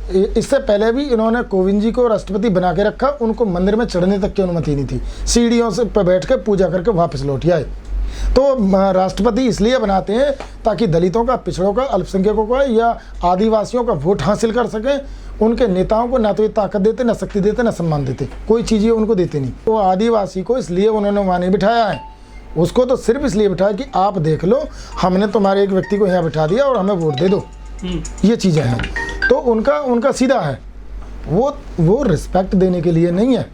इससे पहले भी इन्होंने कोविंद जी को राष्ट्रपति बना के रखा, उनको मंदिर में चढ़ने तक की अनुमति नहीं थी, सीढ़ियों से पर बैठ के पूजा करके वापस लौट आए। तो राष्ट्रपति इसलिए बनाते हैं ताकि दलितों का, पिछड़ों का, अल्पसंख्यकों का या आदिवासियों का वोट हासिल कर सकें। उनके नेताओं को ना तो ये ताकत देते, ना शक्ति देते, ना सम्मान देते, कोई चीज़ ये उनको देते नहीं। तो आदिवासी को इसलिए उन्होंने वहाँ नहीं बिठाया है, उसको तो सिर्फ इसलिए बिठाया कि आप देख लो, हमने तुम्हारे एक व्यक्ति को यहाँ बिठा दिया और हमें वोट दे दो, ये चीज़ें हैं। तो उनका सीधा है, वो रिस्पेक्ट देने के लिए नहीं है।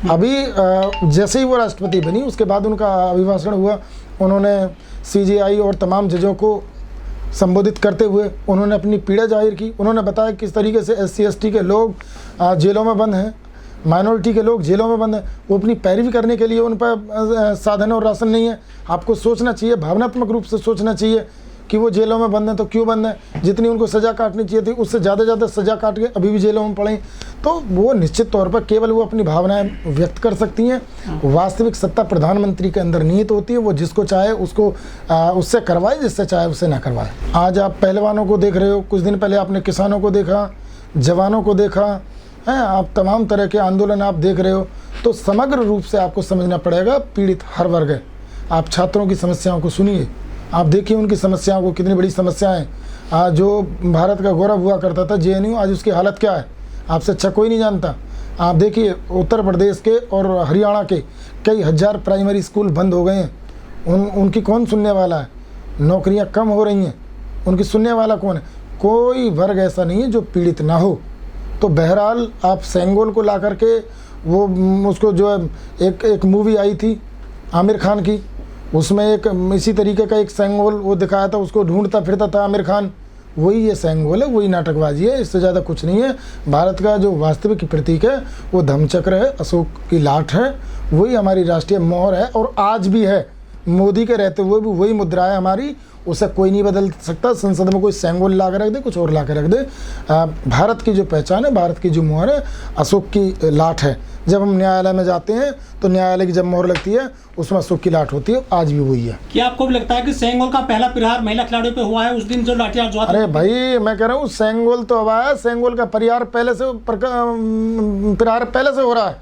अभी जैसे ही वो राष्ट्रपति बनी उसके बाद उनका अभिभाषण हुआ, उन्होंने CJI और तमाम जजों को संबोधित करते हुए उन्होंने अपनी पीड़ा जाहिर की। उन्होंने बताया किस तरीके से SC ST के लोग जेलों में बंद हैं, माइनॉरिटी के लोग जेलों में बंद हैं, वो अपनी पैरवी करने के लिए उन पर साधन और राशन नहीं है। आपको सोचना चाहिए, भावनात्मक रूप से सोचना चाहिए कि वो जेलों में बंद हैं तो क्यों बंद हैं। जितनी उनको सज़ा काटनी चाहिए थी उससे ज़्यादा सज़ा काट के अभी भी जेलों में पड़े। तो वो निश्चित तौर पर केवल वो अपनी भावनाएं व्यक्त कर सकती हैं। वास्तविक सत्ता प्रधानमंत्री के अंदर निहित होती है, वो जिसको चाहे उसको उससे करवाए, जिससे चाहे उससे ना करवाए। आज आप पहलवानों को देख रहे हो, कुछ दिन पहले आपने किसानों को देखा, जवानों को देखा है, आप तमाम तरह के आंदोलन आप देख रहे हो। तो समग्र रूप से आपको समझना पड़ेगा, पीड़ित हर वर्ग है। आप छात्रों की समस्याओं को सुनिए, आप देखिए उनकी समस्याओं को, कितनी बड़ी समस्याएं। जो भारत का गौरव हुआ करता था JNU, आज उसकी हालत क्या है आपसे अच्छा कोई नहीं जानता। आप देखिए उत्तर प्रदेश के और हरियाणा के कई हज़ार प्राइमरी स्कूल बंद हो गए हैं। उनकी कौन सुनने वाला है? नौकरियां कम हो रही हैं, उनकी सुनने वाला कौन है? कोई वर्ग ऐसा नहीं है जो पीड़ित ना हो। तो बहरहाल आप सेंगोल को ला करके वो उसको जो है एक मूवी आई थी आमिर खान की, उसमें एक इसी तरीके का एक सेंगोल वो दिखाया था, उसको ढूंढता फिरता था आमिर खान। वही ये सेंगोल है, वही नाटकबाजी है, इससे ज़्यादा कुछ नहीं है। भारत का जो वास्तविक प्रतीक है वो धम्मचक्र है, अशोक की लाठ है, वही हमारी राष्ट्रीय मोहर है और आज भी है। मोदी के रहते हुए भी वही मुद्रा है हमारी, उसे कोई नहीं बदल सकता। संसद में कोई सेंगोल ला कर रख दे, कुछ और ला कर रख दे, भारत की जो पहचान है, भारत की जो मोहर है, अशोक की लाठ है। जब हम न्यायालय में जाते हैं तो न्यायालय की जब मोहर लगती है उसमें अशोक की लाठ होती है, आज भी वही है। क्या आपको भी लगता है कि सेंगोल का पहला प्रहार महिला खिलाड़ियों पे हुआ है उस दिन जो लाठीचार्ज हुआ था? अरे भाई मैं कह रहा हूँ सेंगोल तो अब आया, सेंगोल का प्रहार पहले से हो रहा है।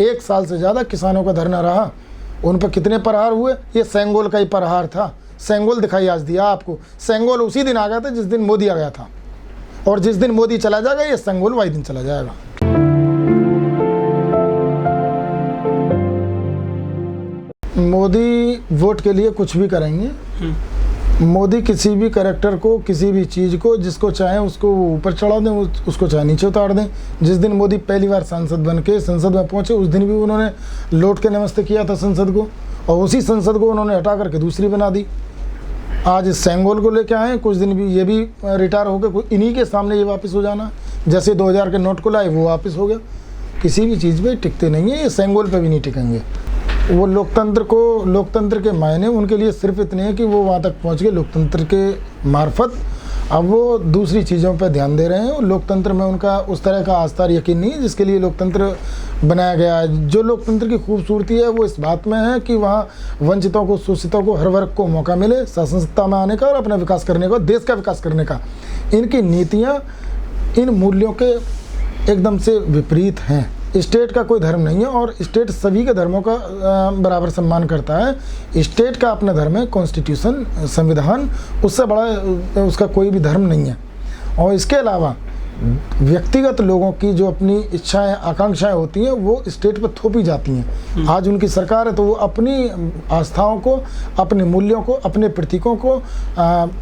1 साल से ज़्यादा किसानों का धरना रहा, उन पर कितने प्रहार हुए? ये सेंगोल का ही प्रहार था। सेंगोल दिखाई आज दिया आपको। सेंगोल उसी दिन आ गया था जिस दिन मोदी आ गया था, और जिस दिन मोदी चला जाएगा ये सेंगोल वही दिन चला जाएगा। मोदी वोट के लिए कुछ भी करेंगे। मोदी किसी भी कैरेक्टर को, किसी भी चीज़ को, जिसको चाहे उसको ऊपर चढ़ा दें, उसको चाहे नीचे उतार दें। जिस दिन मोदी पहली बार सांसद बन के संसद में पहुंचे उस दिन भी उन्होंने लौट के नमस्ते किया था संसद को, और उसी संसद को उन्होंने हटा करके दूसरी बना दी। आज इस सेंगोल को लेके आए, कुछ दिन भी ये भी रिटायर हो गए, इन्हीं के सामने ये वापस हो जाना। जैसे 2000 के नोट को लाए वो वापस हो गया। किसी भी चीज़ पे टिकते नहीं है, ये सेंगोल पे भी नहीं टिकेंगे। वो लोकतंत्र के मायने उनके लिए सिर्फ इतने हैं कि वो वहाँ तक पहुँच गए लोकतंत्र के मार्फत। अब वो दूसरी चीज़ों पर ध्यान दे रहे हैं, और लोकतंत्र में उनका उस तरह का आस्था और यकीन नहीं है जिसके लिए लोकतंत्र बनाया गया है। जो लोकतंत्र की खूबसूरती है वो इस बात में है कि वहाँ वंचितों को, शोषितों को, हर वर्ग को मौका मिले शासन सत्ता में आने का और अपना विकास करने का, देश का विकास करने का। इनकी नीतियाँ इन मूल्यों के एकदम से विपरीत हैं। स्टेट का कोई धर्म नहीं है और स्टेट सभी के धर्मों का बराबर सम्मान करता है। स्टेट का अपना धर्म है, कॉन्स्टिट्यूशन, संविधान, उससे बड़ा उसका कोई भी धर्म नहीं है। और इसके अलावा व्यक्तिगत लोगों की जो अपनी इच्छाएं, आकांक्षाएं होती हैं वो स्टेट पर थोपी जाती हैं। आज उनकी सरकार है तो वो अपनी आस्थाओं को, अपने मूल्यों को, अपने प्रतीकों को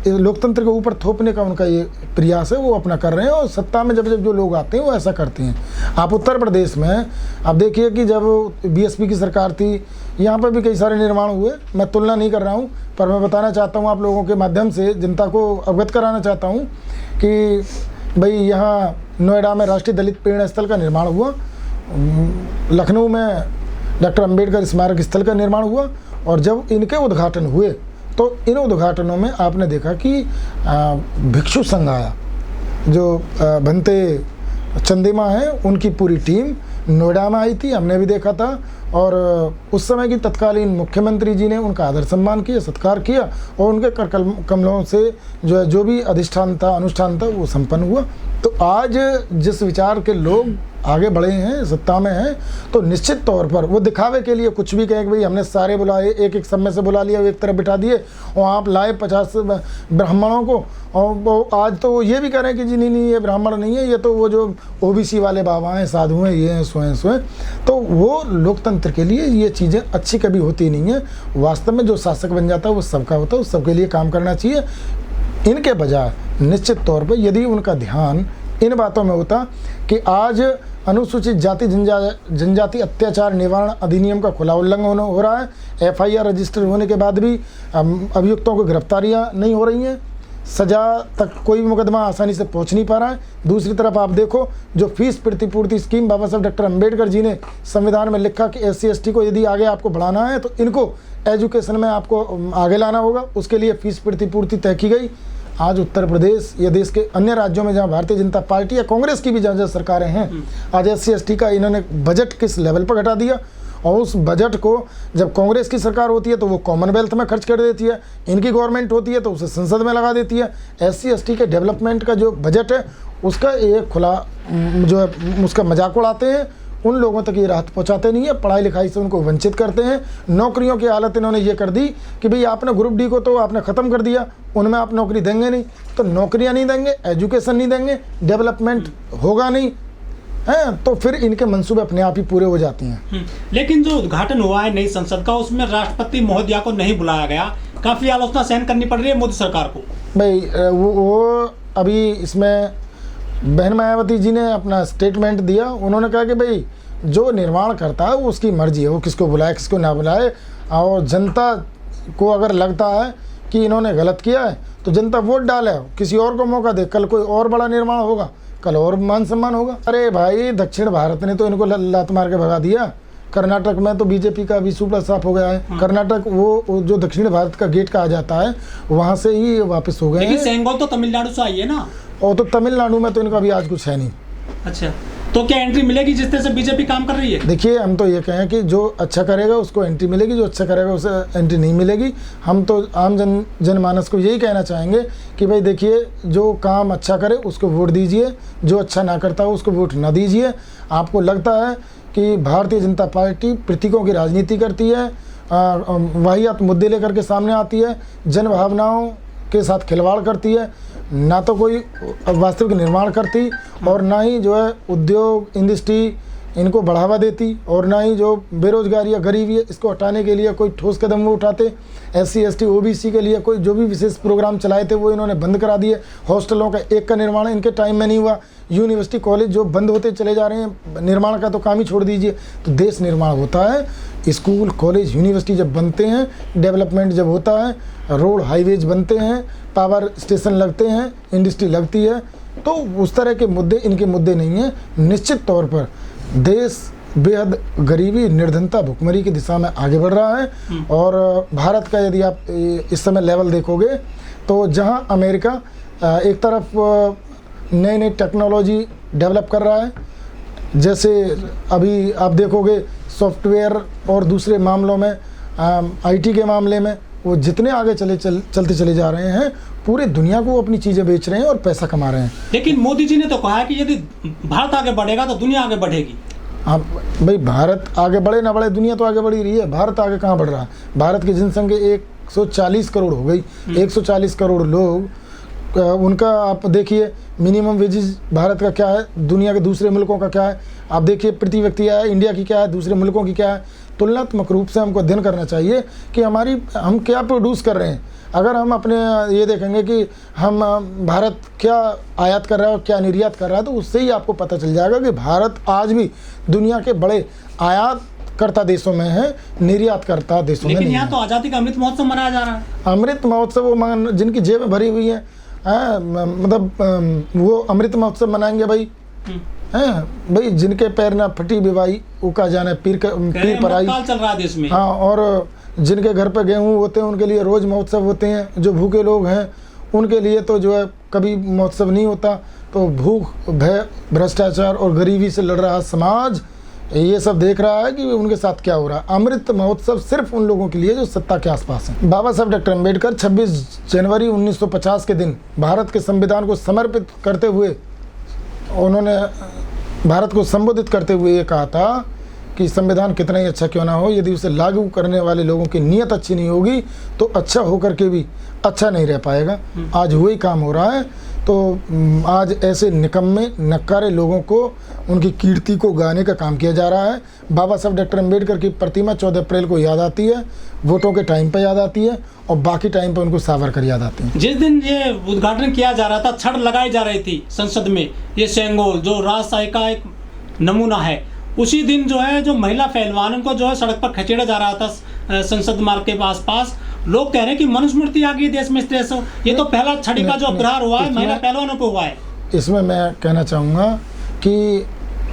लोकतंत्र के ऊपर थोपने का उनका ये प्रयास है, वो अपना कर रहे हैं। और सत्ता में जब जो लोग आते हैं वो ऐसा करते हैं। आप उत्तर प्रदेश में आप देखिए कि जब BSP की सरकार थी, यहाँ पर भी कई सारे निर्माण हुए। मैं तुलना नहीं कर रहा हूँ, पर मैं बताना चाहता हूँ आप लोगों के माध्यम से, जनता को अवगत कराना चाहता हूँ कि भाई यहाँ नोएडा में राष्ट्रीय दलित प्रेरणा स्थल का निर्माण हुआ, लखनऊ में डॉक्टर अंबेडकर स्मारक स्थल का निर्माण हुआ। और जब इनके उद्घाटन हुए तो इन उद्घाटनों में आपने देखा कि भिक्षु संघ आया, जो भंते चंदिमा हैं, उनकी पूरी टीम नोएडा में आई थी, हमने भी देखा था। और उस समय की तत्कालीन मुख्यमंत्री जी ने उनका आदर सम्मान किया, सत्कार किया और उनके कर कमलों से जो भी अधिष्ठान था, अनुष्ठान था, वो संपन्न हुआ। तो आज जिस विचार के लोग आगे बढ़े हैं, सत्ता में हैं, तो निश्चित तौर पर वो दिखावे के लिए कुछ भी कहें कि भाई हमने सारे बुलाए, एक एक समय से बुला लिया, एक तरफ बिठा दिए और आप लाए 50 ब्राह्मणों को। और वो आज तो वो ये भी कह रहे हैं कि जी नहीं ये ब्राह्मण नहीं है, ये तो वो जो ओबीसी वाले बाबा हैं, साधु हैं, ये हैं, सो हैं, सो हैं। तो वो लोकतंत्र के लिए ये चीज़ें अच्छी कभी होती नहीं है। वास्तव में जो शासक बन जाता है वो सबका होता है, उस सबके लिए काम करना चाहिए। इनके बजाय निश्चित तौर पर यदि उनका ध्यान इन बातों में होता कि आज अनुसूचित जाति जनजाति अत्याचार निवारण अधिनियम का खुला उल्लंघन हो रहा है, FIR रजिस्टर होने के बाद भी अभियुक्तों को गिरफ्तारियां नहीं हो रही हैं, सजा तक कोई भी मुकदमा आसानी से पहुंच नहीं पा रहा है। दूसरी तरफ आप देखो जो फीस प्रतिपूर्ति स्कीम बाबा साहब डॉक्टर अंबेडकर जी ने संविधान में लिखा कि SC ST को यदि आगे आपको बढ़ाना है तो इनको एजुकेशन में आपको आगे लाना होगा, उसके लिए फीस प्रतिपूर्ति तय की गई। आज उत्तर प्रदेश या देश के अन्य राज्यों में जहां भारतीय जनता पार्टी या कांग्रेस की भी जहाँ सरकारें हैं, आज SC ST का इन्होंने बजट किस लेवल पर घटा दिया। और उस बजट को जब कांग्रेस की सरकार होती है तो वो कॉमनवेल्थ में खर्च कर देती है, इनकी गवर्नमेंट होती है तो उसे संसद में लगा देती है। SC ST के डेवलपमेंट का जो बजट है उसका एक खुला जो है उसका मजाक उड़ाते हैं, उन लोगों तक ये राहत पहुंचाते नहीं है, पढ़ाई लिखाई से उनको वंचित करते हैं। नौकरियों की हालत इन्होंने ये कर दी कि भाई आपने ग्रुप डी को तो आपने ख़त्म कर दिया, उनमें आप नौकरी देंगे नहीं, तो नौकरियां नहीं देंगे, एजुकेशन नहीं देंगे, डेवलपमेंट होगा नहीं है, तो फिर इनके मंसूबे अपने आप ही पूरे हो जाती हैं। लेकिन जो उद्घाटन हुआ है नई संसद का, उसमें राष्ट्रपति महोदया को नहीं बुलाया गया, काफ़ी आलोचना सहन करनी पड़ रही है मोदी सरकार को। भाई वो अभी इसमें बहन मायावती जी ने अपना स्टेटमेंट दिया, उन्होंने कहा कि भाई जो निर्माण करता है वो उसकी मर्जी है, वो किसको बुलाए किसको ना बुलाए। और जनता को अगर लगता है कि इन्होंने गलत किया है तो जनता वोट डाले, किसी और को मौका दे, कल कोई और बड़ा निर्माण होगा, कल और मान सम्मान होगा। अरे भाई दक्षिण भारत ने तो इनको लात मार के भगा दिया, कर्नाटक में तो बीजेपी का भी सुपड़ा साफ हो गया है। कर्नाटक वो जो दक्षिण भारत का गेट कहा जाता है वहाँ से ही वापस हो गए। लेकिन सेंगोल तो तमिलनाडु से आई है ना, और तो तमिलनाडु में तो इनका अभी आज कुछ है नहीं। अच्छा, तो क्या एंट्री मिलेगी जिस तरह से बीजेपी काम कर रही है? देखिए हम तो ये कहें कि जो अच्छा करेगा उसको एंट्री मिलेगी, जो अच्छा करेगा उसे एंट्री नहीं मिलेगी। हम तो आम जनमानस को यही कहना चाहेंगे कि भाई देखिए जो काम अच्छा करे उसको वोट दीजिए, जो अच्छा ना करता हो उसको वोट ना दीजिए। आपको लगता है कि भारतीय जनता पार्टी प्रतीकों की राजनीति करती है, वाहियात मुद्दे लेकर के सामने आती है, जन भावनाओं के साथ खिलवाड़ करती है, ना तो कोई वास्तविक निर्माण करती और ना ही जो है उद्योग इंडस्ट्री इनको बढ़ावा देती, और ना ही जो बेरोजगारी या गरीबी है इसको हटाने के लिए कोई ठोस कदम वो उठाते। SC ST OBC के लिए कोई जो भी विशेष प्रोग्राम चलाए थे वो इन्होंने बंद करा दिए। हॉस्टलों का एक का निर्माण इनके टाइम में नहीं हुआ। यूनिवर्सिटी कॉलेज जो बंद होते चले जा रहे हैं, निर्माण का तो काम ही छोड़ दीजिए। तो देश निर्माण होता है, स्कूल कॉलेज यूनिवर्सिटी जब बनते हैं, डेवलपमेंट जब होता है, रोड हाईवेज बनते हैं, पावर स्टेशन लगते हैं, इंडस्ट्री लगती है, तो उस तरह के मुद्दे इनके मुद्दे नहीं हैं। निश्चित तौर पर देश बेहद गरीबी, निर्धनता, भुखमरी की दिशा में आगे बढ़ रहा है। और भारत का यदि आप इस समय लेवल देखोगे तो जहां अमेरिका एक तरफ नई नई टेक्नोलॉजी डेवलप कर रहा है, जैसे अभी आप देखोगे सॉफ्टवेयर और दूसरे मामलों में IT के मामले में वो जितने आगे चलते चले जा रहे हैं, पूरे दुनिया को अपनी चीज़ें बेच रहे हैं और पैसा कमा रहे हैं। लेकिन मोदी जी ने तो कहा है कि यदि भारत आगे बढ़ेगा तो दुनिया आगे बढ़ेगी। आप भाई भारत आगे बढ़े ना बढ़े, दुनिया तो आगे बढ़ ही रही है। भारत आगे कहाँ बढ़ रहा है? भारत की जनसंख्या 140 करोड़ हो गई। 140 करोड़ लोग, उनका आप देखिए मिनिमम वेजेस भारत का क्या है, दुनिया के दूसरे मुल्कों का क्या है। आप देखिए प्रति व्यक्ति क्या है, इंडिया की क्या है, दूसरे मुल्कों की क्या है। तुलनात्मक रूप से हमको अध्ययन करना चाहिए कि हम क्या प्रोड्यूस कर रहे हैं। अगर हम अपने ये देखेंगे कि हम भारत क्या आयात कर रहा है और क्या निर्यात कर रहा है, तो उससे ही आपको पता चल जाएगा कि भारत आज भी दुनिया के बड़े आयात करता देशों में है, निर्यात करता देशों में नहीं। लेकिन यहाँ तो आज़ादी का अमृत महोत्सव मनाया जा रहा है। अमृत महोत्सव वो जिनकी जेबें भरी हुई हैं, मतलब वो अमृत महोत्सव मनाएंगे भाई हैं भाई, जिनके पैर ना फटी बिवाई उका जाने पीर पराई चल रहा है देश में। हाँ, और जिनके घर पे गेहूँ होते हैं उनके लिए रोज़ महोत्सव होते हैं, जो भूखे लोग हैं उनके लिए तो जो है कभी महोत्सव नहीं होता। तो भूख, भय, भ्रष्टाचार और गरीबी से लड़ रहा समाज ये सब देख रहा है कि उनके साथ क्या हो रहा है। अमृत महोत्सव सिर्फ उन लोगों के लिए जो सत्ता के आसपास हैं। बाबा साहब डॉक्टर अम्बेडकर 26 जनवरी 1950 के दिन भारत के संविधान को समर्पित करते हुए उन्होंने भारत को संबोधित करते हुए ये कहा था कि संविधान कितना ही अच्छा क्यों ना हो, यदि उसे लागू करने वाले लोगों की नीयत अच्छी नहीं होगी तो अच्छा होकर के भी अच्छा नहीं रह पाएगा। आज वही काम हो रहा है। तो आज ऐसे निकम्मे नक्कारे लोगों को उनकी कीर्ति को गाने का काम किया जा रहा है। बाबा साहब डॉक्टर अम्बेडकर की प्रतिमा 14 अप्रैल को याद आती है, वोटों के टाइम पर याद आती है और बाकी टाइम पर उनको सावरकर याद आते हैं। जिस दिन ये उद्घाटन किया जा रहा था, छड़ लगाई जा रही थी संसद में, ये सेंगोल जो राजशाही का एक नमूना है, उसी दिन जो है जो महिला पहलवानों को जो है सड़क पर खसेड़ा जा रहा था संसद मार्ग के आसपास। लोग कह रहे हैं कि मनुस्मृति आ गई देश में इस तरह से। ये तो पहला छड़ी का जो प्रहार हुआ है महिला पहलवानों को हुआ है। इसमें मैं कहना चाहूँगा कि